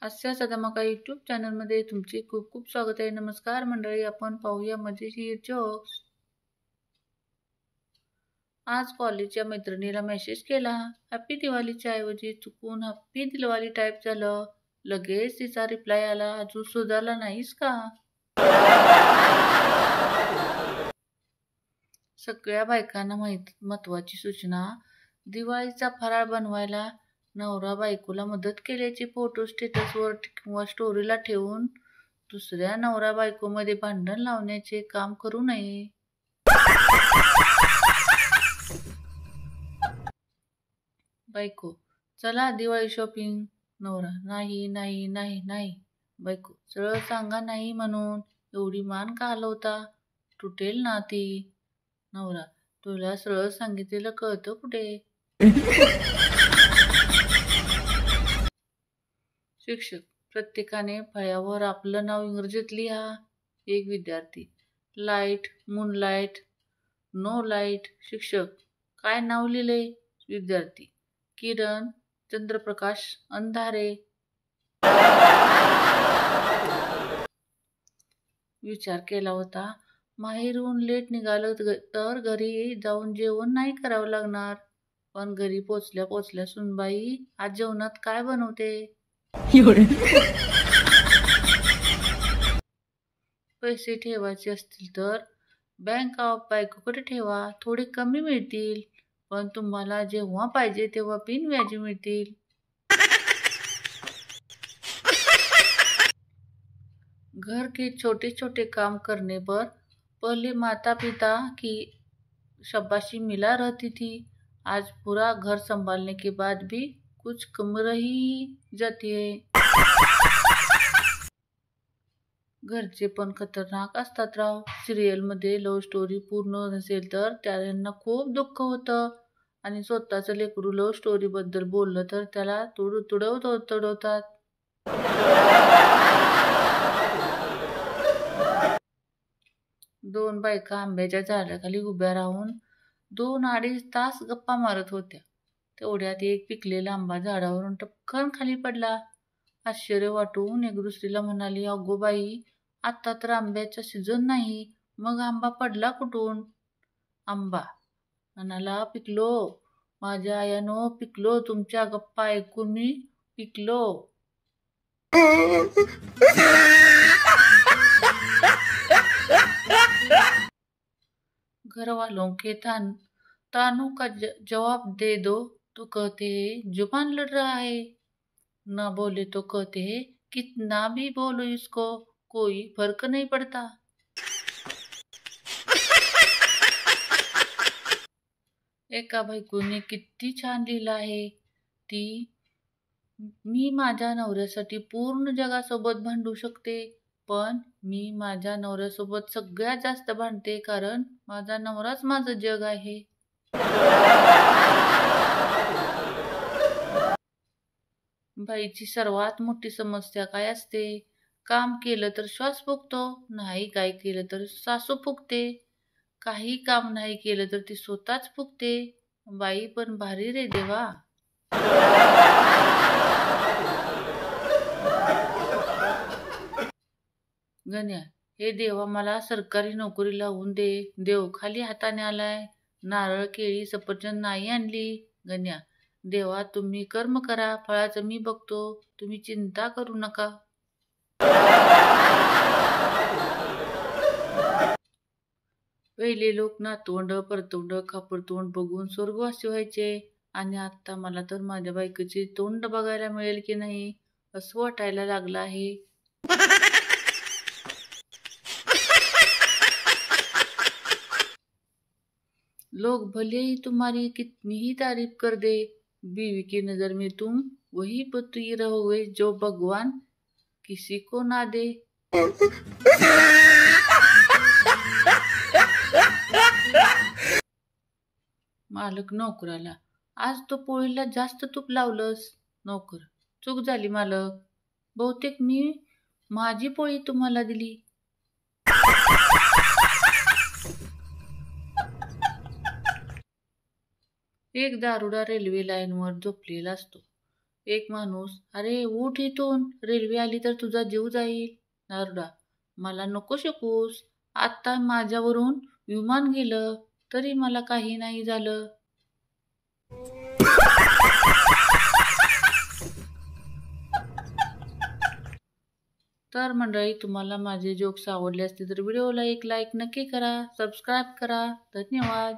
हास्य सदामका यूट्यूब चॅनलमध्ये तुमचे खूप खूप स्वागत आहे. नमस्कार मंडळी, आपण पाहूया मजेशीर जोक्स. आज कॉलेजच्या मैत्रिणीला मेसेज केला. हॅपी दिवाळीच्या ऐवजी चुकून हॅपी दिवाळी टाईप झालं. लगेच तिचा रिप्लाय आला, अजून सुधारला नाहीस का? सगळ्या बायकांना महत्वाची सूचना. दिवाळीचा फराळ बनवायला नवरा बायकोला मदत केल्याचे फोटो स्टेटसवर किंवा स्टोरीला ठेवून दुसऱ्या नवरा बायकोमध्ये भांडण लावण्याचे काम करू नये. बायको, चला दिवाळी शॉपिंग. नवरा, नाही नाही नाही नाही. बायको, सरळ सांगा नाही म्हणून, एवढी मान का हलवता? तुटेल ना ती. नवरा, तुला सरळ सांगितलेलं कळतं कुठे? शिक्षक, प्रत्येकाने फळ्यावर आपलं नाव इंग्रजीत लिहा. एक विद्यार्थी, लाईट, मूनलाईट, नो लाईट. शिक्षक, काय नाव लिहिले? विद्यार्थी, किरण, चंद्रप्रकाश, अंधारे. विचार केला होता, माहेरून लेट निघालं तर घरी जाऊन जेवण नाही करावं लागणार. पण घरी पोचल्या सुनबाई आज जेवणात काय बनवते? पैसे ठेवायचे असतील तर बँक ऑफ बायकोकडे ठेवा, थोडे कमी मिळतील. पण तुम्हाला जेव्हा पाहिजे तेव्हा बिनव्याजी मिळतील. घर के छोटे छोटे काम करने पर पहले माता पिता की शाबाशी मिला रहती थी. आज पूरा घर संभालने के बाद भी कुछ कम रही जाती है. घरचे पण खतरनाक असतात राव. सिरियलमध्ये लव्ह स्टोरी पूर्ण नसेल तर त्यांना खूप दुःख होतं आणि स्वतःचं लेकरू लव्ह स्टोरी बद्दल बोललं तर त्याला तुडवतात. दोन बायका आंब्याच्या झाडाखाली उभ्या राहून 2-2.5 तास गप्पा मारत होत्या. तेवढ्यात एक पिकलेला आंबा झाडावरून टपकन खाली पडला. आश्चर्य वाटून एक दुसरीला म्हणाली, अगो बाई, आता तर आंब्याचा सीझन नाही, मग आंबा पडला कुठून? आंबा म्हणाला, पिकलो माझ्या आयानो, पिकलो. तुमच्या गप्पा ऐकून मी पिकलो. घर वालों के तानों का जवाब दे दो तो कहते हैं जुबान लड़ रहा है, न बोले तो कहते हैं कितना भी बोलो इसको कोई फर्क नहीं पड़ता. एका बायकोने किती छान लिहिलं आहे. ती, मी माझ्या नवऱ्यासाठी पूर्ण जगासोबत भांडू शकते, पण मी माझ्या नवऱ्यासोबत सगळ्यात जास्त भांडते, कारण माझा नवराच माझं जग आहे. बाईची सर्वात मोठी समस्या काय असते? काम केलं तर श्वास फुकतो, नाही काय केलं तर सासू फुकते, काही काम नाही केलं तर ती स्वतःच फुकते. बाई पण भारी रे देवा. गण्या, हे देवा मला सरकारी नोकरी लावून दे. देव खाली हाताने आलाय. नारळ, केळी, सफरचंद नाही आणली. गण्या, देवा तुम्ही कर्म करा, फळाचं मी बघतो, तुम्ही चिंता करू नका. पहिले लोक नातवंड, परतोंड, खापरतोंड बघून स्वर्गवासी व्हायचे आणि आता मला तर माझ्या बायकोचे तोंड बघायला मिळेल की नाही असं वाटायला लागलं आहे. लोग भले ही तुम्हारी कितनी ही तारीफ कर दे, बीवी की नजर में तुम वही पुत्री रहोगे जो भगवान किसी को ना दे. मालक नोकराला, आज तो पोळीला जास्त तूप लावलंस. नोकर, चूक झाली मालक, बहुतेक मी माझी पोळी तुम्हाला दिली. एक दारुडा रेल्वे लाईनवर झोपलेला असतो. एक माणूस, अरे उठ इथून, रेल्वे आली तर तुझा जीव जाईल. नरडा, मला नको शिकूस, आत्ता माझ्यावरून विमान गेलं तरी मला काही नाही झालं. तर मंडळी, तुम्हाला माझे जोक्स आवडले असतील तर व्हिडिओला एक लाईक नक्की करा, सबस्क्राईब करा. धन्यवाद.